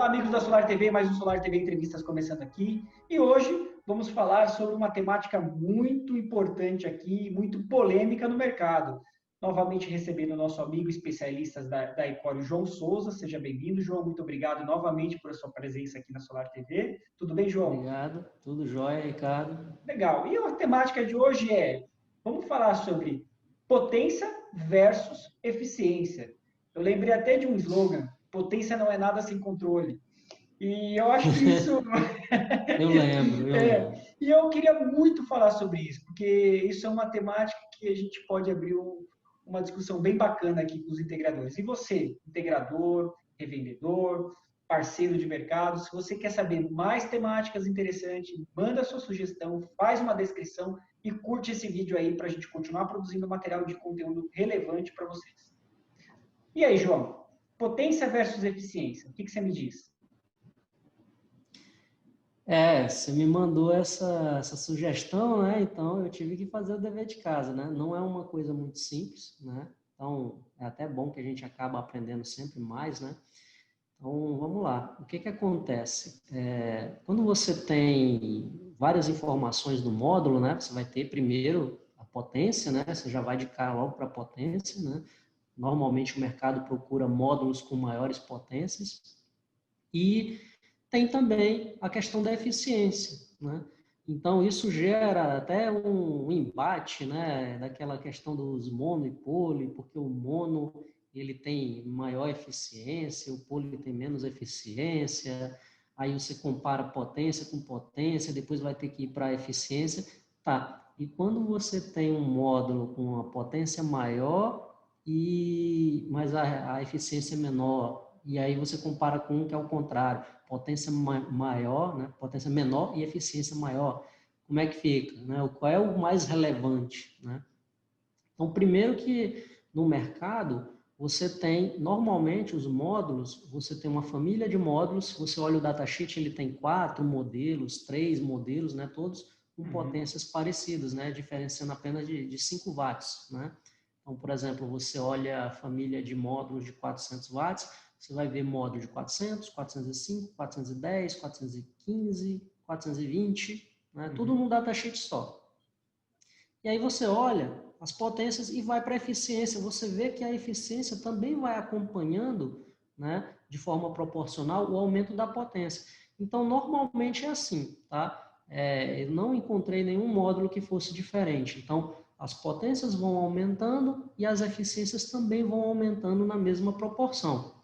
Olá, amigos da Solar TV, mais um Solar TV Entrevistas começando aqui. E hoje vamos falar sobre uma temática muito importante aqui, muito polêmica no mercado. Novamente recebendo o nosso amigo especialista da Icório, João Souza. Seja bem-vindo, João. Muito obrigado novamente por sua presença aqui na Solar TV. Tudo bem, João? Obrigado. Tudo jóia, Ricardo. Legal. E a temática de hoje vamos falar sobre potência versus eficiência. Eu lembrei até de um slogan: potência não é nada sem controle. E eu acho que isso. Eu lembro. E eu queria muito falar sobre isso, porque isso é uma temática que a gente pode abrir uma discussão bem bacana aqui com os integradores. E você, integrador, revendedor, parceiro de mercado, se você quer saber mais temáticas interessantes, manda sua sugestão, faz uma descrição e curte esse vídeo aí para a gente continuar produzindo material de conteúdo relevante para vocês. E aí, João? Potência versus eficiência, o que você me diz? Você me mandou essa sugestão, né? Então eu tive que fazer o dever de casa, né? Não é uma coisa muito simples, né? Então é até bom que a gente acaba aprendendo sempre mais, né? Então vamos lá. O que acontece? Quando você tem várias informações do módulo, né? Você vai ter primeiro a potência, né? Você já vai de cara logo para a potência, né? Normalmente o mercado procura módulos com maiores potências e tem também a questão da eficiência, né? Então, isso gera até um embate, né, daquela questão dos mono e poly, porque o mono ele tem maior eficiência, o poly tem menos eficiência, aí você compara potência com potência, depois vai ter que ir para a eficiência. Tá, e quando você tem um módulo com uma potência maior, mas a eficiência é menor, e aí você compara com um que é o contrário, potência maior, né? Potência menor e eficiência maior. Como é que fica? Né? Qual é o mais relevante? Né? Então, primeiro que no mercado, você tem, normalmente, os módulos, você tem uma família de módulos, se você olha o datasheet, ele tem 4 modelos, 3 modelos, né? Todos com potências parecidas, né? Diferenciando apenas de 5 watts. Né? Então, por exemplo, você olha a família de módulos de 400 watts, você vai ver módulo de 400, 405, 410, 415, 420, né? Tudo num datasheet só. E aí você olha as potências e vai para a eficiência. Você vê que a eficiência também vai acompanhando, né, de forma proporcional o aumento da potência. Então, normalmente é assim, tá? Eu não encontrei nenhum módulo que fosse diferente. Então, as potências vão aumentando e as eficiências também vão aumentando na mesma proporção.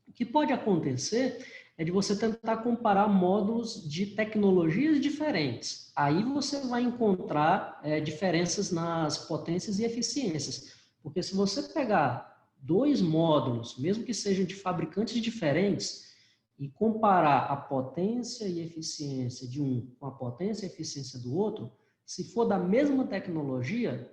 O que pode acontecer é de você tentar comparar módulos de tecnologias diferentes. Aí você vai encontrar diferenças nas potências e eficiências. Porque se você pegar 2 módulos, mesmo que sejam de fabricantes diferentes, e comparar a potência e eficiência de um com a potência e eficiência do outro, se for da mesma tecnologia,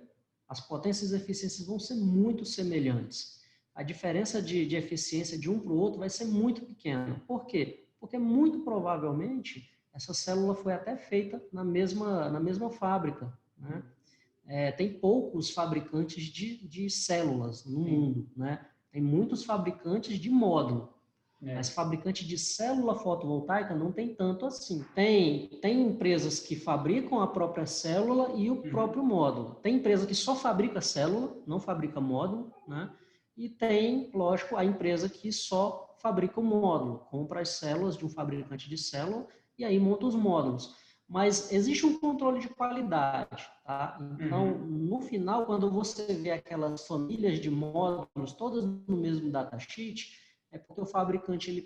as potências e eficiências vão ser muito semelhantes. A diferença de eficiência de um para o outro vai ser muito pequena. Por quê? Porque muito provavelmente essa célula foi até feita na mesma fábrica. Né? Tem poucos fabricantes de células no mundo. Né? Tem muitos fabricantes de módulo. Mas fabricante de célula fotovoltaica não tem tanto assim. Tem empresas que fabricam a própria célula e o próprio módulo. Tem empresa que só fabrica célula, não fabrica módulo, né? E tem, lógico, a empresa que só fabrica o módulo, compra as células de um fabricante de célula e aí monta os módulos. Mas existe um controle de qualidade, tá? Então, no final, quando você vê aquelas famílias de módulos todas no mesmo datasheet, é porque o fabricante ele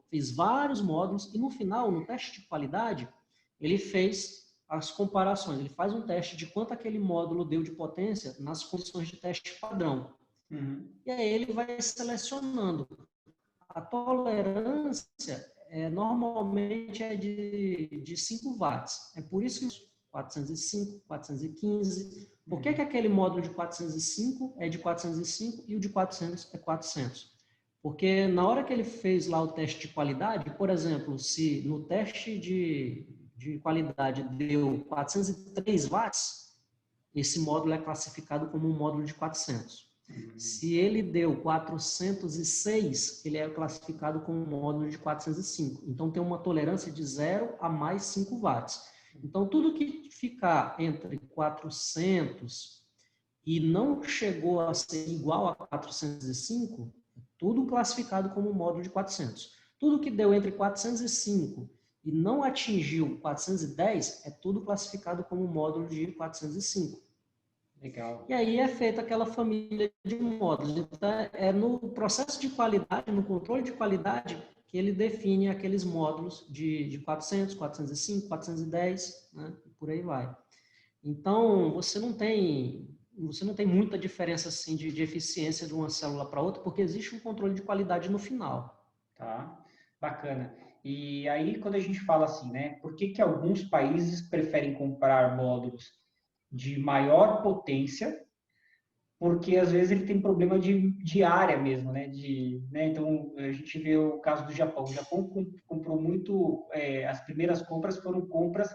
fez vários módulos e no final, no teste de qualidade, ele fez as comparações. Ele faz um teste de quanto aquele módulo deu de potência nas condições de teste padrão. E aí ele vai selecionando. A tolerância normalmente é de 5 watts. É por isso que 405, 415. Por que aquele módulo de 405 é de 405 e o de 400 é 400? Porque na hora que ele fez lá o teste de qualidade, por exemplo, se no teste de qualidade deu 403 watts, esse módulo é classificado como um módulo de 400. Se ele deu 406, ele é classificado como módulo de 405. Então, tem uma tolerância de 0 a mais 5 watts. Então, tudo que ficar entre 400 e não chegou a ser igual a 405, é tudo classificado como módulo de 400. Tudo que deu entre 405 e não atingiu 410, é tudo classificado como módulo de 405. Legal. E aí é feita aquela família de módulos. Então, é no processo de qualidade, no controle de qualidade, que ele define aqueles módulos de 400, 405, 410, né? E por aí vai. Então, você não tem muita diferença assim, de eficiência de uma célula para outra, porque existe um controle de qualidade no final. Tá, bacana. E aí, quando a gente fala assim, né, por que que alguns países preferem comprar módulos de maior potência? Porque às vezes ele tem problema de área mesmo, né? Então, a gente vê o caso do Japão. O Japão comprou muito, as primeiras compras foram compras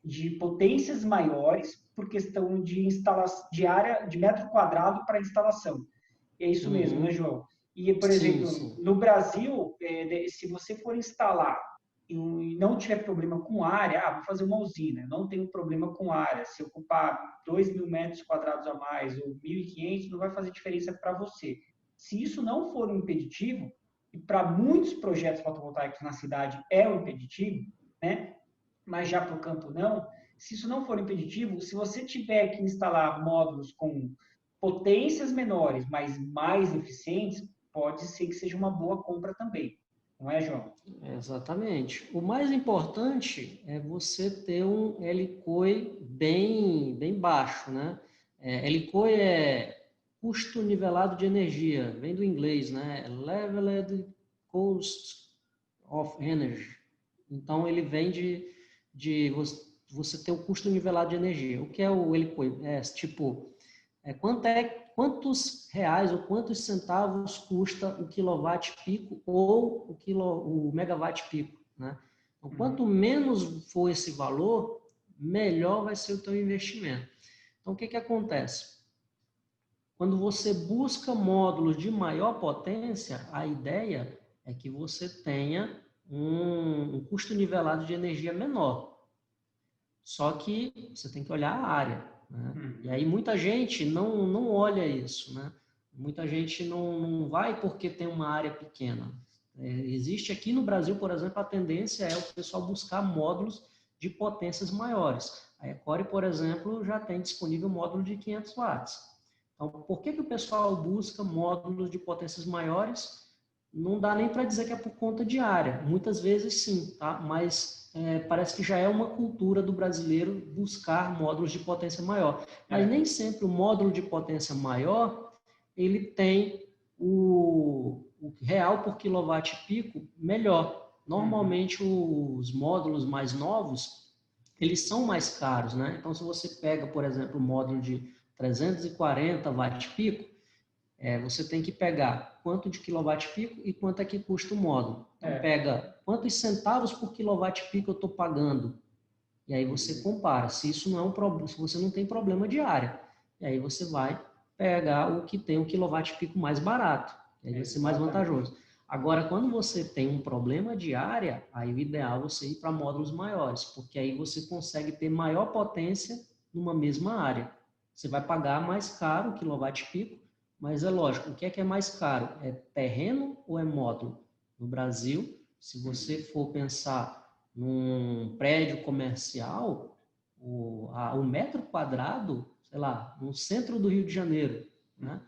de potências maiores por questão de instalação, de área, de metro quadrado para instalação. É isso mesmo, né, João? E, por Sim, exemplo, sim. no Brasil, se você for instalar e não tiver problema com área, vou fazer uma usina, não tenho problema com área. Se ocupar 2.000 metros quadrados a mais ou 1.500, não vai fazer diferença para você. Se isso não for um impeditivo, e para muitos projetos fotovoltaicos na cidade é um impeditivo, né? Mas já para o campo não, se isso não for impeditivo, se você tiver que instalar módulos com potências menores, mas mais eficientes, pode ser que seja uma boa compra também. Não é, João? Exatamente. O mais importante é você ter um LCOE bem baixo, né? LCOE é custo nivelado de energia, vem do inglês, né? Leveled Cost of Energy. Então, ele vem de você ter o custo nivelado de energia. O que é o LCOE? É tipo, quantos reais ou quantos centavos custa o quilowatt-pico ou o megawatt-pico, né? Então, quanto menos for esse valor, melhor vai ser o teu investimento. Então, o que acontece? Quando você busca módulos de maior potência, a ideia é que você tenha um custo nivelado de energia menor. Só que você tem que olhar a área, né? E aí muita gente não olha isso, né? Muita gente não vai porque tem uma área pequena. Existe aqui no Brasil, por exemplo, a tendência é o pessoal buscar módulos de potências maiores. A Ecore, por exemplo, já tem disponível módulo de 500 watts. Então, por que o pessoal busca módulos de potências maiores? Não dá nem para dizer que é por conta de área. Muitas vezes sim, tá? Mas parece que já é uma cultura do brasileiro buscar módulos de potência maior. Mas nem sempre o módulo de potência maior, ele tem o real por quilowatt-pico melhor. Normalmente os módulos mais novos, eles são mais caros, né? Então, se você pega, por exemplo, o módulo de 340 watt-pico, você tem que pegar quanto de quilowatt-pico e quanto é que custa o módulo. Então, pega quantos centavos por quilowatt-pico eu estou pagando. E aí você compara. Se isso não é um problema, se você não tem problema de área. E aí você vai pegar o que tem o quilowatt-pico mais barato. E aí vai ser mais vantajoso. Agora, quando você tem um problema de área, aí o ideal é você ir para módulos maiores, porque aí você consegue ter maior potência numa mesma área. Você vai pagar mais caro o quilowatt-pico, mas é lógico, o que é mais caro? É terreno ou é módulo? No Brasil, se você for pensar num prédio comercial, o metro quadrado, sei lá, no centro do Rio de Janeiro, né,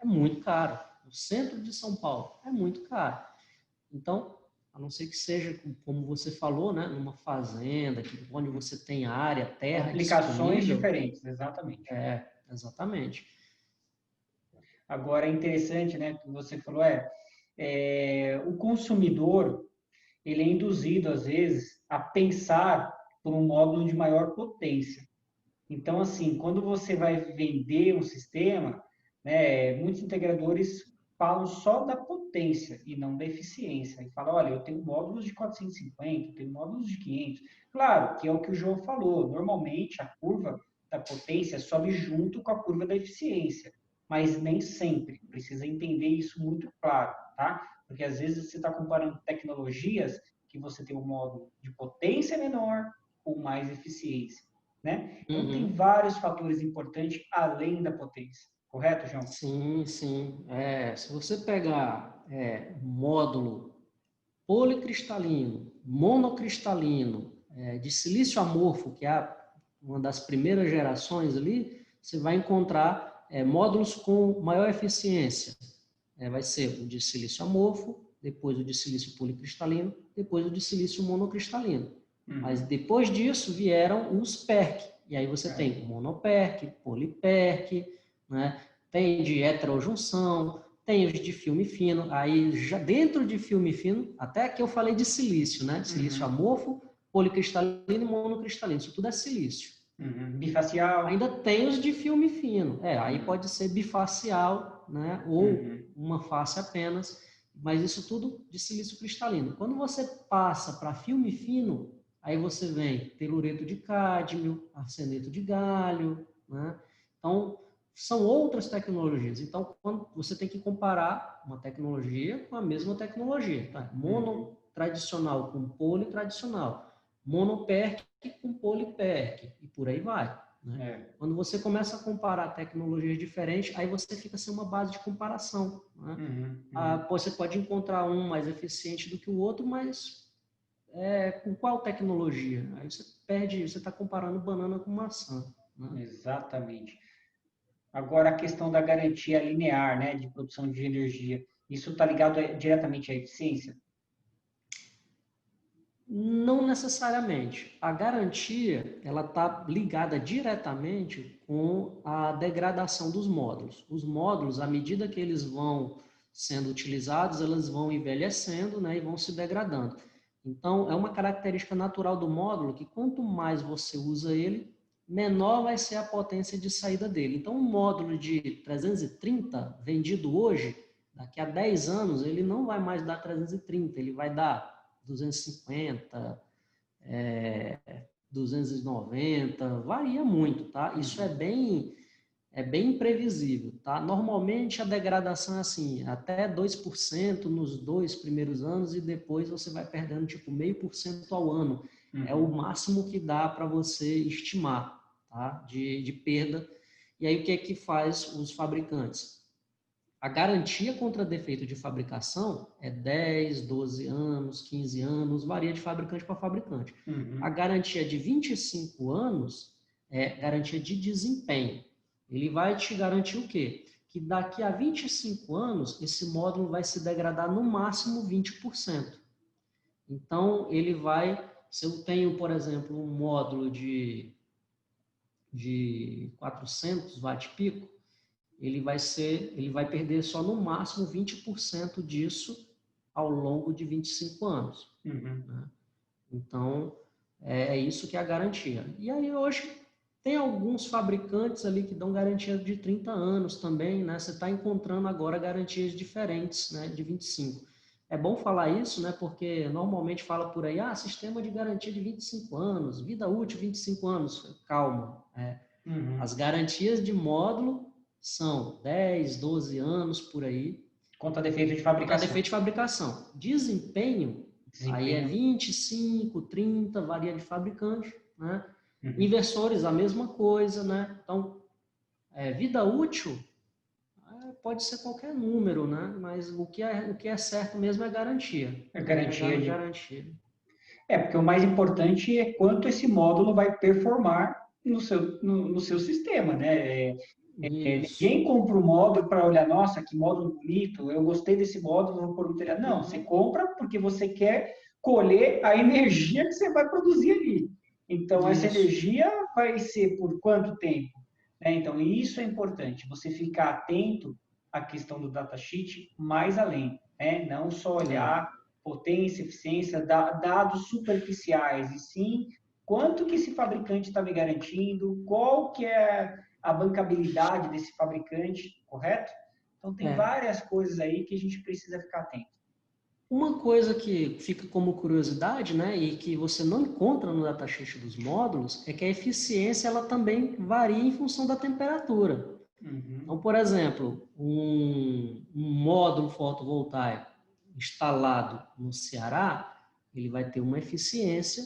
é muito caro. No centro de São Paulo, é muito caro. Então, a não ser que seja, como você falou, né, numa fazenda, onde você tem área, terra Aplicações disponível. diferentes, exatamente. Exatamente. Agora, é interessante, né, que você falou, o consumidor, ele é induzido, às vezes, a pensar por um módulo de maior potência. Então, assim, quando você vai vender um sistema, né, muitos integradores falam só da potência e não da eficiência. E falam, olha, eu tenho módulos de 450, eu tenho módulos de 500. Claro, que é o que o João falou. Normalmente, a curva da potência sobe junto com a curva da eficiência. mas nem sempre. Precisa entender isso muito claro, tá? Porque às vezes você está comparando tecnologias que você tem um módulo de potência menor com mais eficiência, né? Então tem Uhum. vários fatores importantes além da potência, correto, João? Sim, sim. Se você pegar módulo policristalino, monocristalino, de silício amorfo, que é uma das primeiras gerações ali, você vai encontrar módulos com maior eficiência. Vai ser o de silício amorfo, depois o de silício policristalino, depois o de silício monocristalino. Mas depois disso vieram os PERC, e aí você tem monoperc, poliperc, né? Tem de heterojunção, tem os de filme fino, aí já dentro de filme fino, até aqui eu falei de silício, né? Silício amorfo, policristalino e monocristalino, isso tudo é silício. Bifacial. Ainda tem os de filme fino, aí pode ser bifacial, né? Ou uma face apenas, mas isso tudo de silício cristalino. Quando você passa para filme fino, aí você vem telureto de cádmio, arseneto de galho, né? Então, são outras tecnologias. Então, quando você tem que comparar uma tecnologia com a mesma tecnologia. Tá? Mono tradicional com poli tradicional. Monoperc com poliperc. E por aí vai. Né? Quando você começa a comparar tecnologias diferentes, aí você fica sem uma base de comparação. Né? Você pode encontrar um mais eficiente do que o outro, mas com qual tecnologia? Aí você perde, você está comparando banana com maçã. Né? Exatamente. Agora, a questão da garantia linear, né, de produção de energia, isso está ligado diretamente à eficiência? Não necessariamente. A garantia, ela está ligada diretamente com a degradação dos módulos. Os módulos, à medida que eles vão sendo utilizados, eles vão envelhecendo, né, e vão se degradando. Então, é uma característica natural do módulo que quanto mais você usa ele, menor vai ser a potência de saída dele. Então, um módulo de 330 vendido hoje, daqui a 10 anos, ele não vai mais dar 330, ele vai dar 250, 290, varia muito, tá? Isso é bem imprevisível, tá? Normalmente a degradação é assim, até 2% nos 2 primeiros anos e depois você vai perdendo tipo 0,5% ao ano. É o máximo que dá para você estimar, tá? De perda. E aí o que é que faz os fabricantes? A garantia contra defeito de fabricação é 10, 12 anos, 15 anos, varia de fabricante para fabricante. A garantia de 25 anos é garantia de desempenho. Ele vai te garantir o quê? Que daqui a 25 anos, esse módulo vai se degradar no máximo 20%. Então, ele vai... Se eu tenho, por exemplo, um módulo de 400 watt-pico, ele vai perder só no máximo 20% disso ao longo de 25 anos. Né? Então, é isso que é a garantia. E aí, hoje, tem alguns fabricantes ali que dão garantia de 30 anos também, né? Você está encontrando agora garantias diferentes, né? De 25. É bom falar isso, né? Porque normalmente fala por aí, sistema de garantia de 25 anos, vida útil 25 anos. Calma. As garantias de módulo são 10, 12 anos por aí. Contra defeito de fabricação. Contra defeito de fabricação. Desempenho, aí é 25, 30, varia de fabricante. Né? Inversores, a mesma coisa. Né? Então, vida útil pode ser qualquer número, né? Mas o que é certo mesmo é garantia. Garantia. Porque o mais importante é quanto esse módulo vai performar no seu sistema, né? Ninguém compra um módulo para olhar, nossa, que módulo bonito, eu gostei desse módulo, vou pôr no telhado. Não, você compra porque você quer colher a energia que você vai produzir ali. Então, essa energia vai ser por quanto tempo? Então, isso é importante, você ficar atento à questão do datasheet mais além, né? Não só olhar potência, eficiência, dados superficiais, e sim quanto que esse fabricante está me garantindo, qual que é a bancabilidade desse fabricante, correto? Então, tem várias coisas aí que a gente precisa ficar atento. Uma coisa que fica como curiosidade, né, e que você não encontra no datasheet dos módulos, é que a eficiência ela também varia em função da temperatura. Então, por exemplo, um módulo fotovoltaico instalado no Ceará, ele vai ter uma eficiência,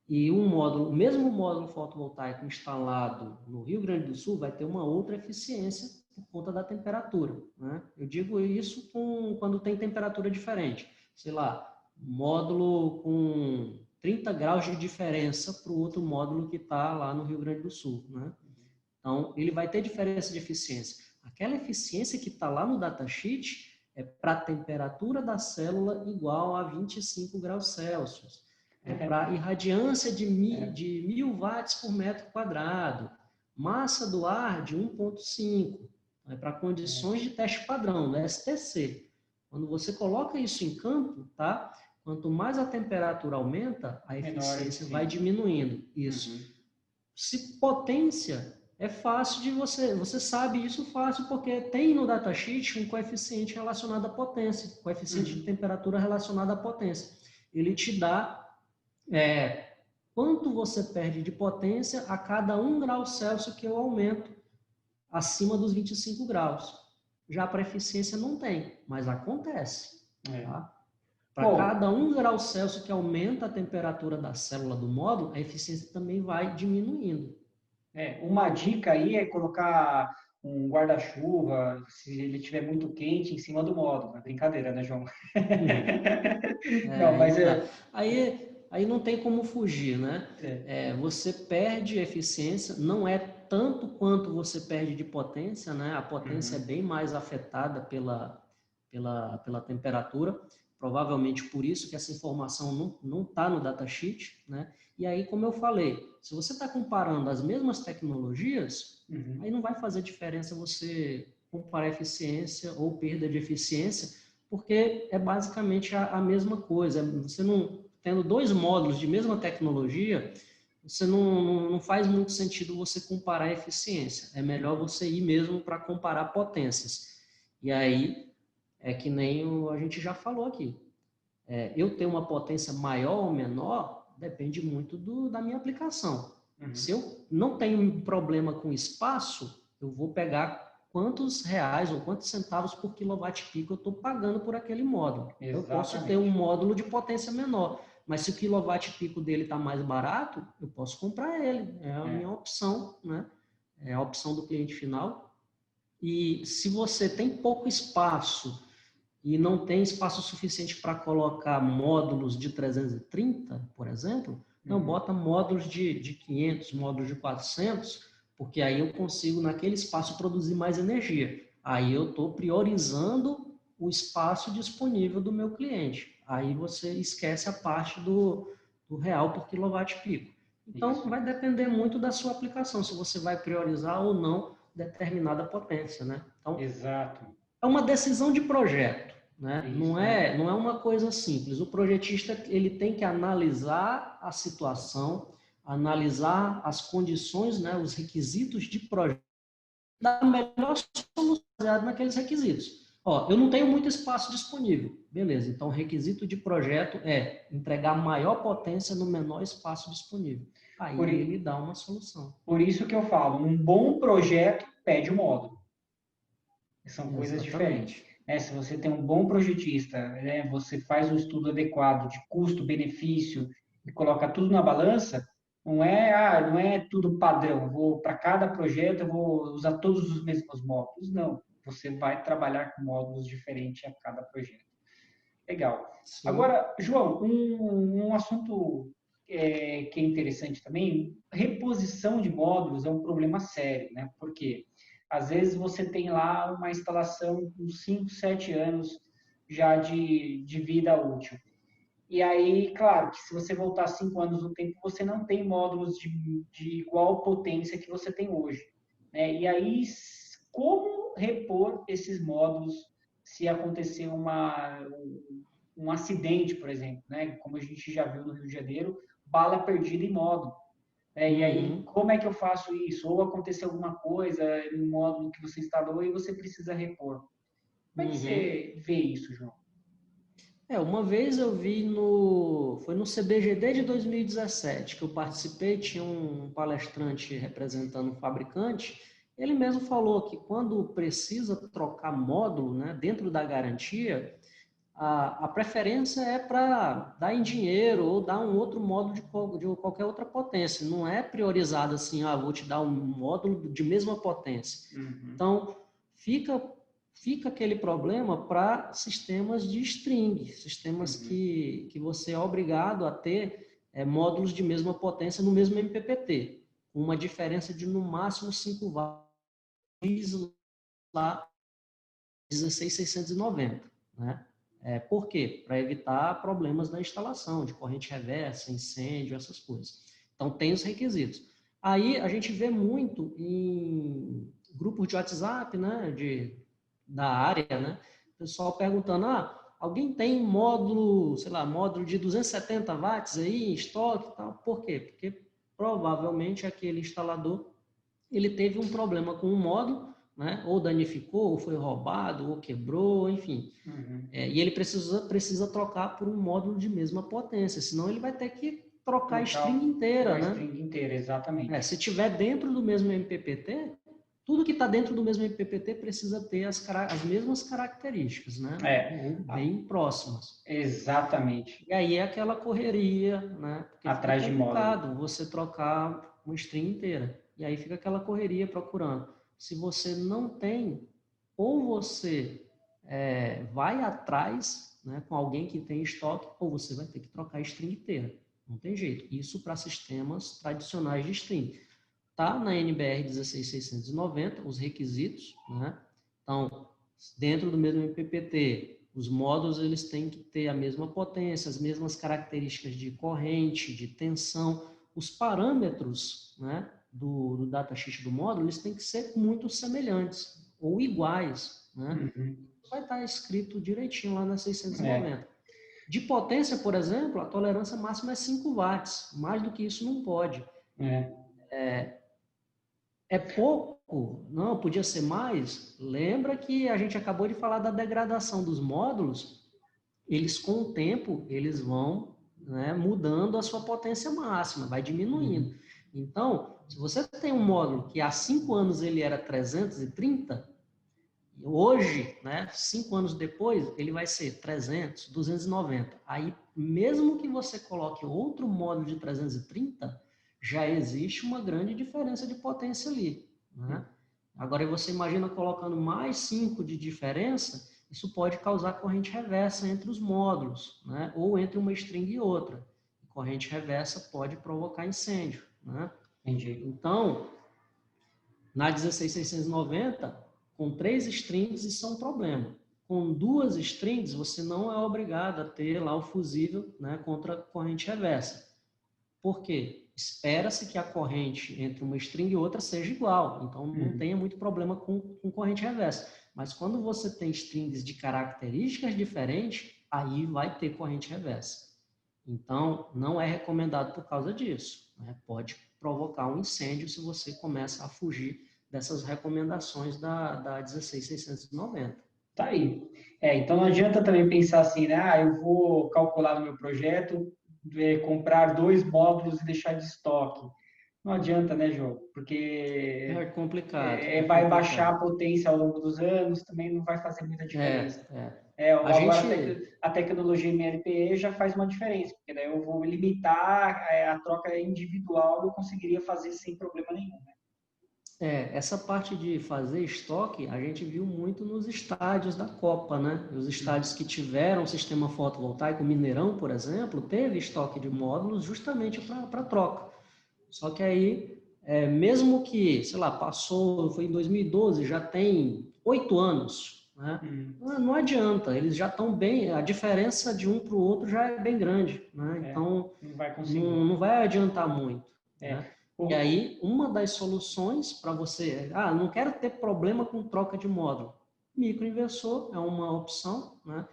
e o mesmo módulo fotovoltaico instalado no Rio Grande do Sul vai ter uma outra eficiência por conta da temperatura, né? Eu digo isso quando tem temperatura diferente. Sei lá, módulo com 30 graus de diferença para o outro módulo que está lá no Rio Grande do Sul, né? Então, ele vai ter diferença de eficiência. Aquela eficiência que está lá no datasheet é para a temperatura da célula igual a 25 graus Celsius. É para irradiância de 1000 watts por metro quadrado. Massa do ar de 1,5. É para condições de teste padrão, da STC. Quando você coloca isso em campo, tá? Quanto mais a temperatura aumenta, a eficiência vai diminuindo. Isso. Se potência, é fácil de você sabe isso fácil, porque tem no datasheet um coeficiente relacionado à potência, coeficiente de temperatura relacionado à potência. Ele te dá quanto você perde de potência a cada 1 grau Celsius que eu aumento acima dos 25 graus. Já para eficiência não tem, mas acontece. Tá? Para cada 1 grau Celsius que aumenta a temperatura da célula do módulo, a eficiência também vai diminuindo. Uma dica aí é colocar um guarda-chuva, se ele estiver muito quente, em cima do módulo. É brincadeira, né, João? Não, mas aí não tem como fugir, né? Você perde eficiência, não é tanto quanto você perde de potência, né? A potência é bem mais afetada pela temperatura, provavelmente por isso que essa informação não está no datasheet, né? E aí, como eu falei, se você está comparando as mesmas tecnologias, aí não vai fazer diferença você comparar eficiência ou perda de eficiência, porque é basicamente a mesma coisa. Você não tendo 2 módulos de mesma tecnologia, você não faz muito sentido você comparar a eficiência. É melhor você ir mesmo para comparar potências. E aí, é que nem a gente já falou aqui. Eu ter uma potência maior ou menor depende muito da minha aplicação. Se eu não tenho um problema com espaço, eu vou pegar quantos reais ou quantos centavos por quilowatt-pico eu estou pagando por aquele módulo. Eu posso ter um módulo de potência menor, mas se o quilowatt-pico dele está mais barato, eu posso comprar ele. É a minha opção, né? É a opção do cliente final. E se você tem pouco espaço e não tem espaço suficiente para colocar módulos de 330, por exemplo, não, bota módulos de 500, módulos de 400, porque aí eu consigo, naquele espaço, produzir mais energia. Aí eu estou priorizando o espaço disponível do meu cliente. Aí você esquece a parte do real por quilowatt-pico. Então, vai depender muito da sua aplicação, se você vai priorizar ou não determinada potência, né? Então, é uma decisão de projeto, né? Não é uma coisa simples. O projetista ele tem que analisar a situação, analisar as condições, né, os requisitos de projeto, dar a melhor solução baseada naqueles requisitos. Eu não tenho muito espaço disponível. Beleza, então o requisito de projeto é entregar maior potência no menor espaço disponível. Aí ele dá uma solução. Por isso que eu falo, um bom projeto pede um módulo. São coisas diferentes. Se você tem um bom projetista, você faz um estudo adequado de custo-benefício e coloca tudo na balança, não é tudo padrão. Para cada projeto, eu vou usar todos os mesmos módulos. Não, você vai trabalhar com módulos diferentes a cada projeto. Legal. Sim. Agora, João, um assunto que é interessante também, reposição de módulos é um problema sério, né? Por quê? Às vezes você tem lá uma instalação com 5, 7 anos já de vida útil. E aí, claro, que se você voltar 5 anos no tempo, você não tem módulos de igual potência que você tem hoje, né? E aí, como repor esses módulos se acontecer um acidente, por exemplo, né? Como a gente já viu no Rio de Janeiro, bala perdida em módulo. E aí, como é que eu faço isso? Ou aconteceu alguma coisa no módulo que você instalou e você precisa repor. Como é que você vê isso, João? Uma vez eu vi foi no CBGD de 2017 que eu participei, tinha um palestrante representando um fabricante, ele mesmo falou que quando precisa trocar módulo, né, dentro da garantia, a preferência é para dar em dinheiro ou dar um outro módulo de qualquer outra potência. Não é priorizado assim, vou te dar um módulo de mesma potência. Uhum. Então, fica aquele problema para sistemas de string, sistemas que você é obrigado a ter módulos de mesma potência no mesmo MPPT, com uma diferença de no máximo 5 watts lá 16.690, né? Por quê? Para evitar problemas na instalação, de corrente reversa, incêndio, essas coisas. Então, tem os requisitos. Aí, a gente vê muito em grupos de WhatsApp, né, da área, né, o pessoal perguntando, alguém tem módulo, sei lá, módulo de 270 watts aí em estoque e tal? Por quê? Porque provavelmente aquele instalador, ele teve um problema com o módulo, né? Ou danificou, ou foi roubado, ou quebrou, enfim. E ele precisa trocar por um módulo de mesma potência, senão ele vai ter que trocar a string inteira, né? A string inteira, exatamente. Se tiver dentro do mesmo MPPT, tudo que está dentro do mesmo MPPT precisa ter as mesmas características, né? Ou bem próximas. Exatamente. E aí é aquela correria, né? Porque atrás fica complicado de módulo. Você trocar uma string inteira. E aí fica aquela correria procurando. Se você não tem, ou você vai atrás, né, com alguém que tem estoque, ou você vai ter que trocar a string inteira. Não tem jeito. Isso para sistemas tradicionais de string. Tá na NBR 16690, os requisitos, né? Então, dentro do mesmo MPPT, os módulos eles têm que ter a mesma potência, as mesmas características de corrente, de tensão. Os parâmetros, né, do datasheet do módulo, eles têm que ser muito semelhantes ou iguais, né? Vai estar escrito direitinho lá na 690. De potência, por exemplo, a tolerância máxima é 5 watts. Mais do que isso não pode. É pouco? Não, podia ser mais? Lembra que a gente acabou de falar da degradação dos módulos. Eles, com o tempo, eles vão, né, mudando a sua potência máxima, vai diminuindo. Então, se você tem um módulo que há 5 anos ele era 330, hoje, né, 5 anos depois, ele vai ser 300, 290. Aí, mesmo que você coloque outro módulo de 330, já existe uma grande diferença de potência ali, né? Agora, você imagina colocando mais 5 de diferença, isso pode causar corrente reversa entre os módulos, né? Ou entre uma string e outra. Corrente reversa pode provocar incêndio, né? Entendi. Então, na 16690, com 3 strings, isso é um problema. Com 2 strings, você não é obrigado a ter lá o fusível, né, contra corrente reversa. Por quê? Espera-se que a corrente entre uma string e outra seja igual, então não tenha muito problema com corrente reversa. Mas quando você tem strings de características diferentes, aí vai ter corrente reversa. Então, não é recomendado por causa disso, né? Pode provocar um incêndio se você começa a fugir dessas recomendações da 16690. Tá aí. Então não adianta também pensar assim, né? Eu vou calcular no meu projeto, comprar 2 módulos e deixar de estoque. Não adianta, né, João? Porque É complicado. vai baixar a potência ao longo dos anos, também não vai fazer muita diferença. A tecnologia MLPE já faz uma diferença, porque daí eu vou limitar a troca individual, eu conseguiria fazer sem problema nenhum. Né? Essa parte de fazer estoque, a gente viu muito nos estádios da Copa, né? Os estádios que tiveram sistema fotovoltaico, Mineirão, por exemplo, teve estoque de módulos justamente para troca. Só que aí, mesmo que, sei lá, foi em 2012, já tem 8 anos, né? Não adianta, eles já estão bem, a diferença de um para o outro já é bem grande, né? Então, não vai adiantar muito, né? E aí, uma das soluções para você, não quero ter problema com troca de módulo. Microinversor é uma opção, né?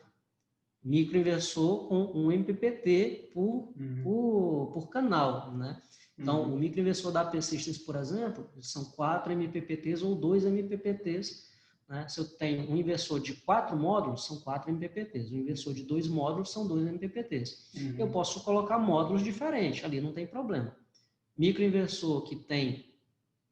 Microinversor com um MPPT por canal, né? Então, o microinversor da AP Systems, por exemplo, são 4 MPPTs ou 2 MPPTs. Né? Se eu tenho um inversor de 4 módulos, são 4 MPPTs. Um inversor de 2 módulos, são 2 MPPTs. Eu posso colocar módulos diferentes, ali não tem problema. Microinversor que tem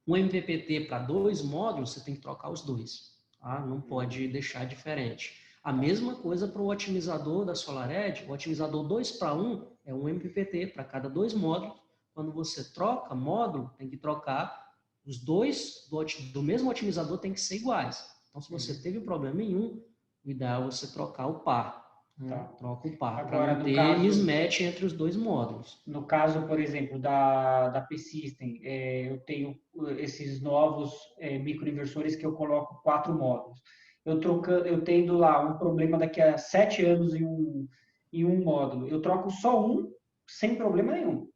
Um MPPT para 2 módulos, você tem que trocar os dois. Tá? Não pode deixar diferente. A mesma coisa para o otimizador da SolarEdge. O otimizador 2:1 é um MPPT para cada 2 módulos. Quando você troca módulo, tem que trocar os dois do mesmo otimizador, tem que ser iguais. Então, se você teve problema em um, o ideal é você trocar o par. Né? Tá. Troca o par, para Agora, não ter mismatch entre os dois módulos. No caso, por exemplo, da P-System, eu tenho esses novos microinversores que eu coloco 4 módulos. Eu tendo lá um problema daqui a 7 anos em um módulo. Eu troco só um sem problema nenhum.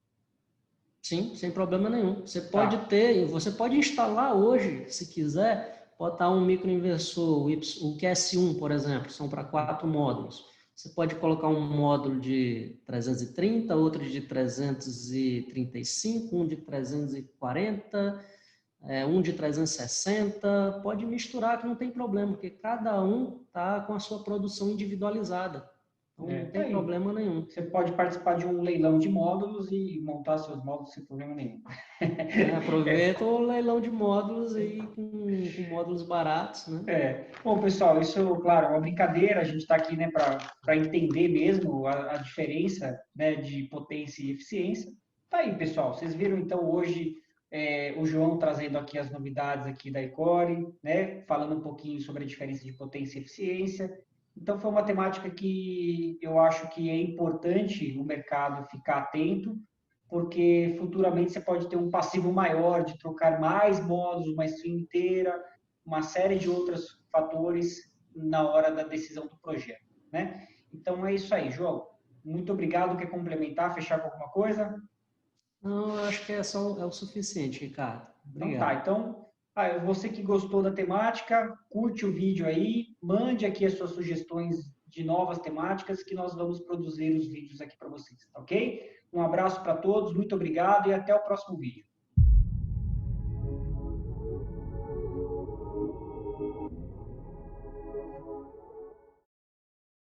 Sim, sem problema nenhum. Você pode ter, você pode instalar hoje, se quiser, botar um microinversor, o QS1, por exemplo, são para 4 módulos. Você pode colocar um módulo de 330, outro de 335, um de 340, um de 360. Pode misturar, que não tem problema, porque cada um está com a sua produção individualizada. Então, não tem problema nenhum. Você pode participar de um leilão de módulos e montar seus módulos sem problema nenhum. Aproveita o leilão de módulos aí com módulos baratos, né? Bom, pessoal, isso, claro, é uma brincadeira. A gente está aqui, né, para entender mesmo a diferença, né, de potência e eficiência. Tá aí, pessoal. Vocês viram, então, hoje o João trazendo aqui as novidades aqui da Ecore, né, falando um pouquinho sobre a diferença de potência e eficiência. Então, foi uma temática que eu acho que é importante o mercado ficar atento, porque futuramente você pode ter um passivo maior de trocar mais módulos, uma stream inteira, uma série de outros fatores na hora da decisão do projeto, né? Então, é isso aí, João. Muito obrigado. Quer complementar, fechar com alguma coisa? Não, eu acho que é o suficiente, Ricardo. Obrigado. Então, você que gostou da temática, curte o vídeo aí, mande aqui as suas sugestões de novas temáticas que nós vamos produzir os vídeos aqui para vocês, ok? Um abraço para todos, muito obrigado e até o próximo vídeo.